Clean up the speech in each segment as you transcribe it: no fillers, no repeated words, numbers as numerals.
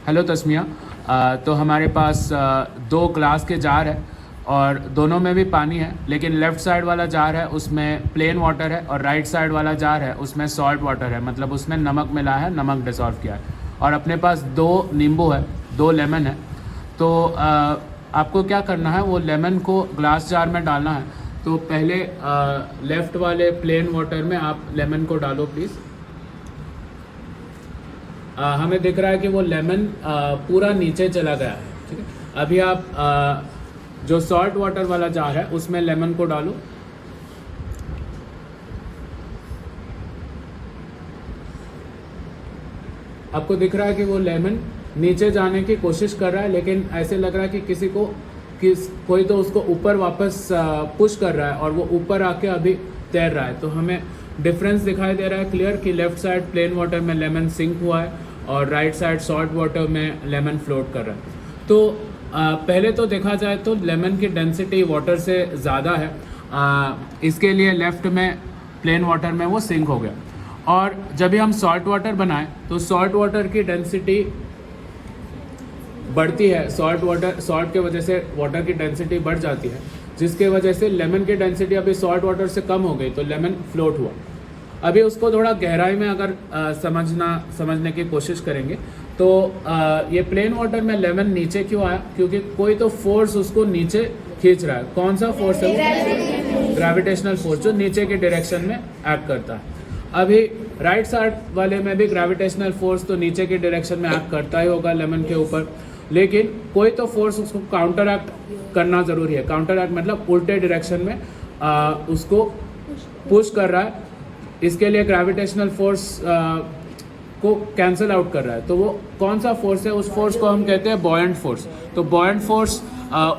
Hello Tasmiya. तो हमारे पास दो ग्लास के जार है और दोनों में भी पानी है, लेकिन लेफ़्ट साइड वाला जार है उसमें प्लेन वाटर है और राइट साइड वाला जार है उसमें सॉल्ट वाटर है, मतलब उसमें नमक मिला है, नमक डिसॉल्व किया है। और अपने पास दो नींबू है, दो लेमन है। तो आपको क्या करना है, वो लेमन को ग्लास जार में डालना है। तो पहले लेफ़्ट वाले प्लेन वाटर में आप लेमन को डालो प्लीज़। हमें दिख रहा है कि वो लेमन पूरा नीचे चला गया है। ठीक है, अभी आप जो सॉल्ट वाटर वाला जार है उसमें लेमन को डालो। आपको दिख रहा है कि वो लेमन नीचे जाने की कोशिश कर रहा है, लेकिन ऐसे लग रहा है कि कोई तो उसको ऊपर वापस पुश कर रहा है और वो ऊपर आके अभी तैर रहा है। तो हमें डिफरेंस दिखाई दे रहा है क्लियर कि लेफ्ट साइड प्लेन वाटर में लेमन सिंक हुआ है और राइट साइड सॉल्ट वाटर में लेमन फ्लोट कर रहा है। तो पहले तो देखा जाए तो लेमन की डेंसिटी वाटर से ज़्यादा है, इसके लिए लेफ़्ट में प्लेन वाटर में वो सिंक हो गया। और जब भी हम सॉल्ट वाटर बनाएं तो सॉल्ट वाटर की डेंसिटी बढ़ती है। सॉल्ट के वजह से वाटर की डेंसिटी बढ़ जाती है, जिसके वजह से लेमन की डेंसिटी अभी सॉल्ट वाटर से कम हो गई, तो लेमन फ्लोट हुआ। अभी उसको थोड़ा गहराई में अगर समझने की कोशिश करेंगे तो ये प्लेन वाटर में लेमन नीचे क्यों आया, क्योंकि कोई तो फोर्स उसको नीचे खींच रहा है। कौन सा फोर्स है वो? ग्रेविटेशनल फोर्स, जो नीचे के डायरेक्शन में एक्ट करता है। अभी राइट साइड वाले में भी ग्रेविटेशनल फोर्स तो नीचे के डायरेक्शन में एक्ट करता ही होगा लेमन के ऊपर, लेकिन कोई तो फोर्स उसको काउंटर एक्ट करना ज़रूरी है। काउंटर एक्ट मतलब उल्टे डायरेक्शन में उसको पुश कर रहा है। इसके लिए ग्रेविटेशनल फोर्स को कैंसिल आउट कर रहा है। तो वो कौन सा फोर्स है? उस फोर्स को हम कहते हैं बॉयंट फोर्स। तो बॉयंट फोर्स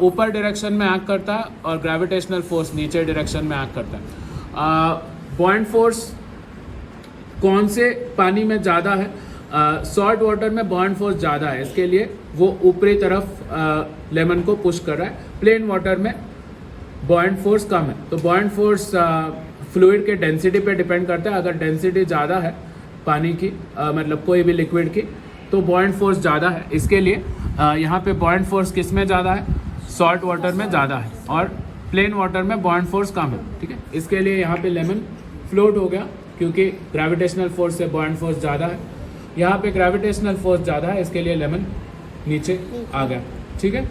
ऊपर डायरेक्शन में एक्ट करता है और ग्रेविटेशनल फोर्स नीचे डायरेक्शन में एक्ट करता है। बॉयंट फोर्स कौन से पानी में ज़्यादा है? सॉल्ट वाटर में बॉयंट फोर्स ज़्यादा है, इसके लिए वो ऊपरी तरफ लेमन को पुश कर रहा है। प्लेन वाटर में बॉयंट फोर्स कम है। तो बॉयंट फोर्स फ्लूइड के डेंसिटी पे डिपेंड करता है। अगर डेंसिटी ज़्यादा है पानी की, मतलब कोई भी लिक्विड की, तो बॉयंट फोर्स ज़्यादा है। इसके लिए यहाँ पे बॉयंट फोर्स किस में ज़्यादा है? सॉल्ट वाटर में ज़्यादा है, और प्लेन वाटर में बॉयंट फोर्स कम है। ठीक है, इसके लिए यहाँ पे लेमन फ्लोट हो गया, क्योंकि ग्रेविटेशनल फोर्स से बॉयंट फोर्स ज़्यादा है। यहाँ पे ग्रेविटेशनल फोर्स ज़्यादा है, इसके लिए लेमन नीचे आ गया। ठीक है।